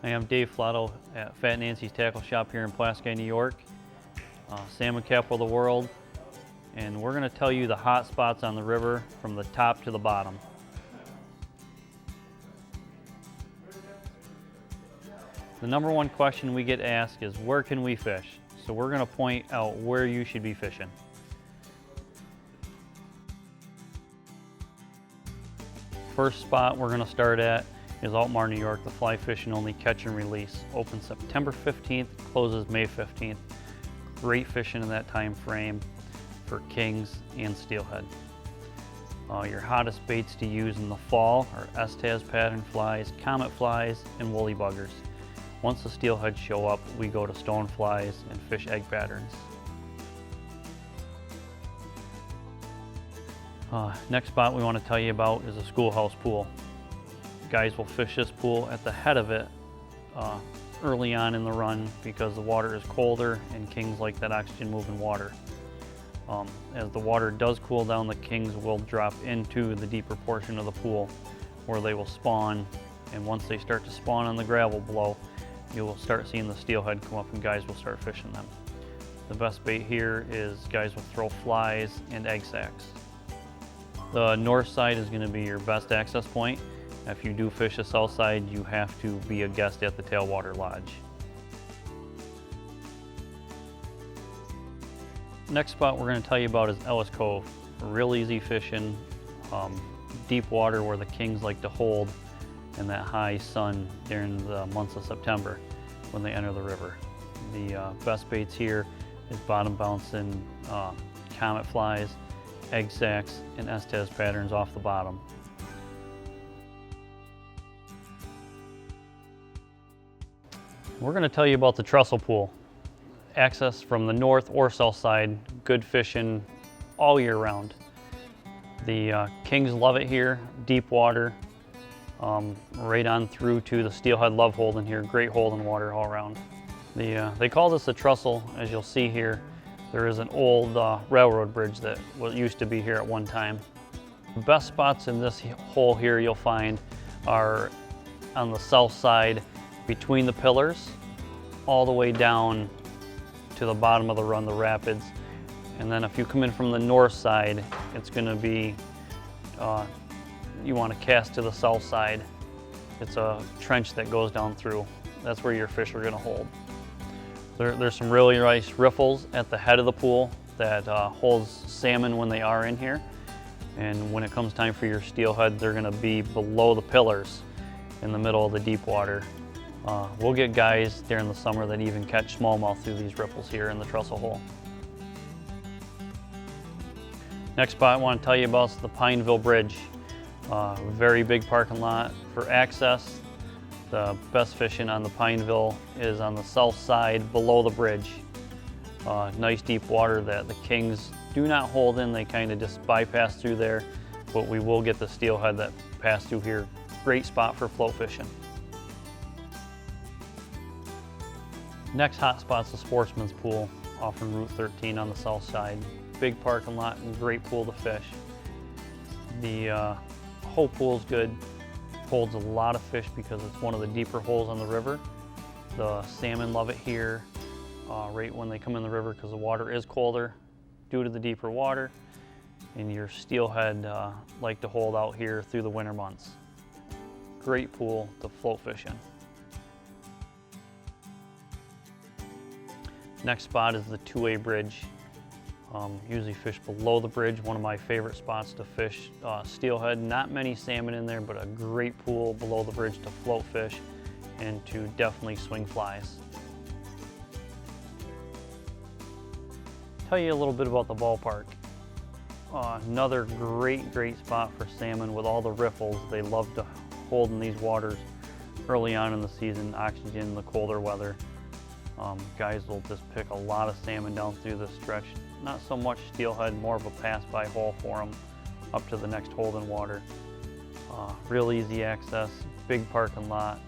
I am Dave Flotto at Fat Nancy's Tackle Shop here in Pulaski, New York, salmon capital of the world, and we're going to tell you the hot spots on the river from the top to the bottom. The number one question we get asked is, where can we fish? So we're going to point out where you should be fishing. First spot we're going to start at is Altmar, New York, the fly fishing only catch and release. Opens September 15th, closes May 15th. Great fishing in that time frame for kings and steelhead. Your hottest baits to use in the fall are Estes pattern flies, comet flies, and woolly buggers. Once the steelhead show up, we go to stone flies and fish egg patterns. Next spot we want to tell you about is a schoolhouse pool. Guys will fish this pool at the head of it early on in the run because the water is colder and kings like that oxygen moving water. As the water does cool down, the kings will drop into the deeper portion of the pool where they will spawn, and once they start to spawn on the gravel below, you will start seeing the steelhead come up and guys will start fishing them. The best bait here is guys will throw flies and egg sacs. The north side is going to be your best access point. If you do fish the south side, you have to be a guest at the Tailwater Lodge. Next spot we're going to tell you about is Ellis Cove. Real easy fishing, deep water where the kings like to hold in that high sun during the months of September when they enter the river. The best baits here is bottom bouncing comet flies, egg sacs, and Estes patterns off the bottom. We're going to tell you about the trestle pool. Access from the north or south side, good fishing all year round. The kings love it here, deep water, right on through to the steelhead love hold in here, great hold in water all around. They call this a trestle. As you'll see here, there is an old railroad bridge that used to be here at one time. The best spots in this hole here you'll find are on the south side between the pillars all the way down to the bottom of the run, the rapids. And then if you come in from the north side, it's going to be, you want to cast to the south side. It's a trench that goes down through. That's where your fish are going to hold. There's some really nice riffles at the head of the pool that holds salmon when they are in here. And when it comes time for your steelhead, they're going to be below the pillars in the middle of the deep water. We'll get guys during the summer that even catch smallmouth through these riffles here in the trestle hole. Next spot I want to tell you about is the Pineville Bridge. Very big parking lot for access. The best fishing on the Pineville is on the south side below the bridge. Nice deep water that the kings do not hold in, they kind of just bypass through there, but we will get the steelhead that pass through here. Great spot for float fishing. Next hot spot's the Sportsman's Pool off on Route 13 on the south side. Big parking lot and great pool to fish. The whole pool's good, holds a lot of fish because it's one of the deeper holes on the river. The salmon love it here right when they come in the river because the water is colder due to the deeper water, and your steelhead like to hold out here through the winter months. Great pool to float fish in. Next spot is the two-way bridge. Usually fish below the bridge, one of my favorite spots to fish steelhead. Not many salmon in there, but a great pool below the bridge to float fish and to definitely swing flies. Tell you a little bit about the ballpark. Another great spot for salmon with all the riffles. They love to hold in these waters early on in the season, oxygen, the colder weather. Guys will just pick a lot of salmon down through this stretch. Not so much steelhead, more of a pass-by hole for them up to the next hold in water. Real easy access, big parking lot.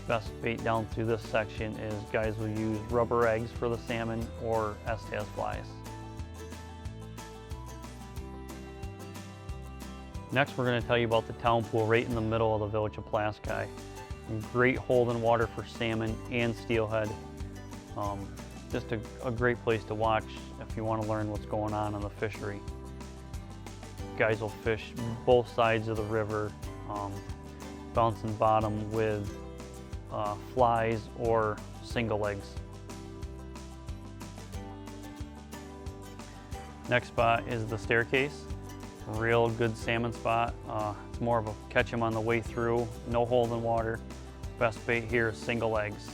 Best bait down through this section is guys will use rubber eggs for the salmon or Estes flies. Next, we're going to tell you about the town pool right in the middle of the village of Pulaski. Great holding water for salmon and steelhead. Just a great place to watch if you want to learn what's going on in the fishery. Guys will fish both sides of the river, bouncing bottom with flies or single legs. Next spot is the staircase. Real good salmon spot. It's more of a catch them on the way through, no holding water. Best bait here is single legs.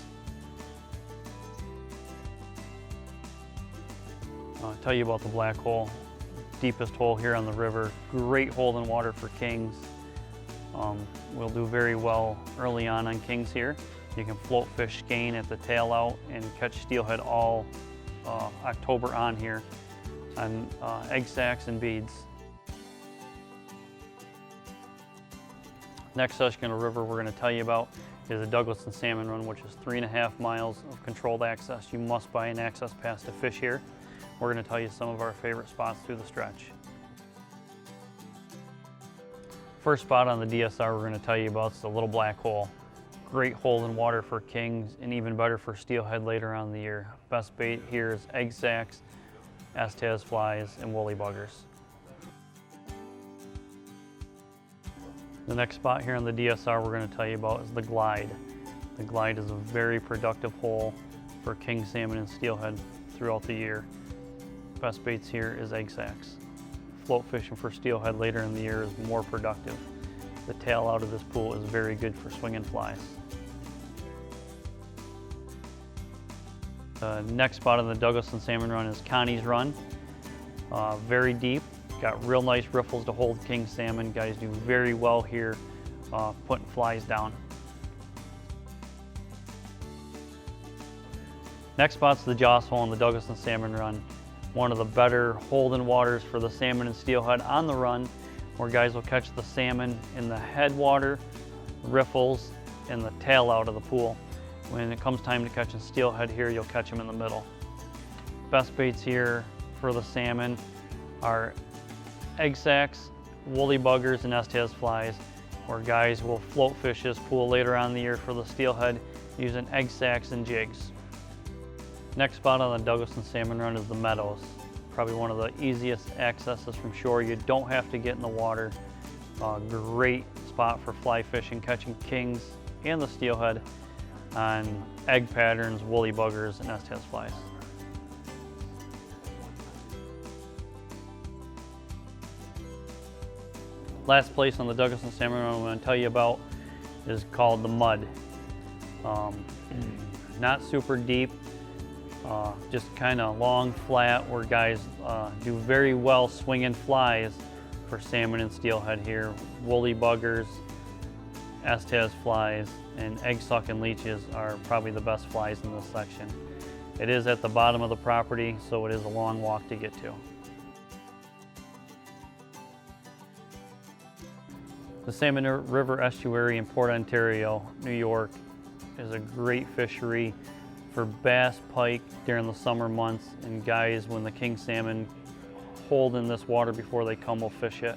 I'll tell you about the black hole. Deepest hole here on the river. Great holding water for kings. We'll do very well early on kings here. You can float fish skein at the tail out and catch steelhead all October on here on egg sacs and beads. Next Susquehanna River we're going to tell you about is the Douglas and Salmon Run, which is 3.5 miles of controlled access. You must buy an access pass to fish here. We're going to tell you some of our favorite spots through the stretch. First spot on the DSR we're going to tell you about is the Little Black Hole. Great holding water for kings and even better for steelhead later on in the year. Best bait here is egg sacs, Estes flies, and woolly buggers. The next spot here on the DSR we're going to tell you about is the Glide. The Glide is a very productive hole for king salmon and steelhead throughout the year. Best baits here is egg sacs. Float fishing for steelhead later in the year is more productive. The tail out of this pool is very good for swinging flies. The next spot on the Douglas and Salmon Run is Connie's Run. Very deep, got real nice riffles to hold king salmon. Guys do very well here putting flies down. Next spot's the Joss Hole on the Douglas and Salmon Run. One of the better holding waters for the salmon and steelhead on the run, where guys will catch the salmon in the headwater, riffles, and the tail out of the pool. When it comes time to catching steelhead here, you'll catch them in the middle. Best baits here for the salmon are egg sacs, woolly buggers, and Estes flies, where guys will float fish this pool later on in the year for the steelhead using egg sacs and jigs. Next spot on the Douglas and Salmon Run is the Meadows. Probably one of the easiest accesses from shore. You don't have to get in the water. Great spot for fly fishing, catching kings and the steelhead on egg patterns, woolly buggers, and Estes flies. Last place on the Douglas and Salmon Run I'm going to tell you about is called the Mud. Not super deep. Just kind of long, flat, where guys do very well swinging flies for salmon and steelhead here. Woolly buggers, Estes flies, and egg-sucking leeches are probably the best flies in this section. It is at the bottom of the property, so it is a long walk to get to. The Salmon River Estuary in Port Ontario, New York, is a great fishery for bass, pike during the summer months, and guys, when the king salmon hold in this water before they come, will fish it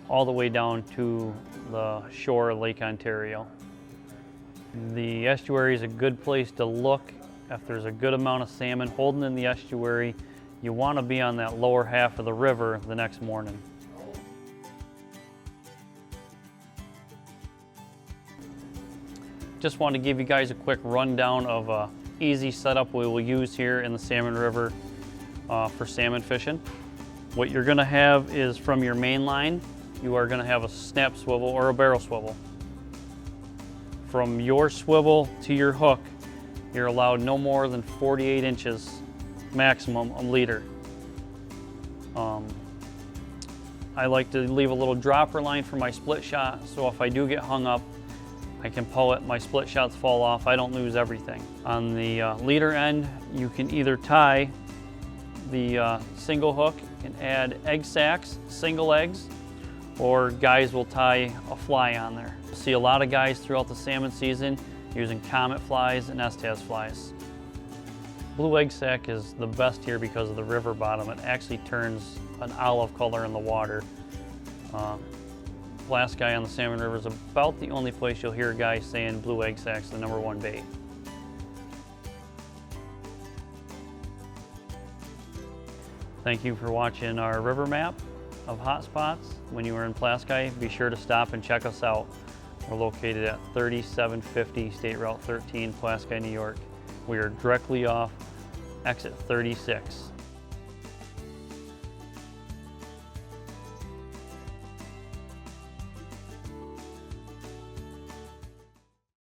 all the way down to the shore of Lake Ontario. The estuary is a good place to look if there's a good amount of salmon holding in the estuary. You want to be on that lower half of the river the next morning. Just want to give you guys a quick rundown of a easy setup we will use here in the Salmon River for salmon fishing. What you're going to have is, from your main line, you are going to have a snap swivel or a barrel swivel. From your swivel to your hook, you're allowed no more than 48 inches maximum a leader. I like to leave a little dropper line for my split shot, so if I do get hung up, I can pull it, my split shots fall off, I don't lose everything. On the leader end, you can either tie the single hook and add egg sacs, single eggs, or guys will tie a fly on there. You'll see a lot of guys throughout the salmon season using comet flies and Estes flies. Blue egg sac is the best here because of the river bottom. It actually turns an olive color in the water. Pulaski on the Salmon River is about the only place you'll hear a guy saying blue egg sack's the #1 bait. Thank you for watching our river map of Hotspots. When you are in Pulaski, be sure to stop and check us out. We're located at 3750 State Route 13, Pulaski, New York. We are directly off exit 36.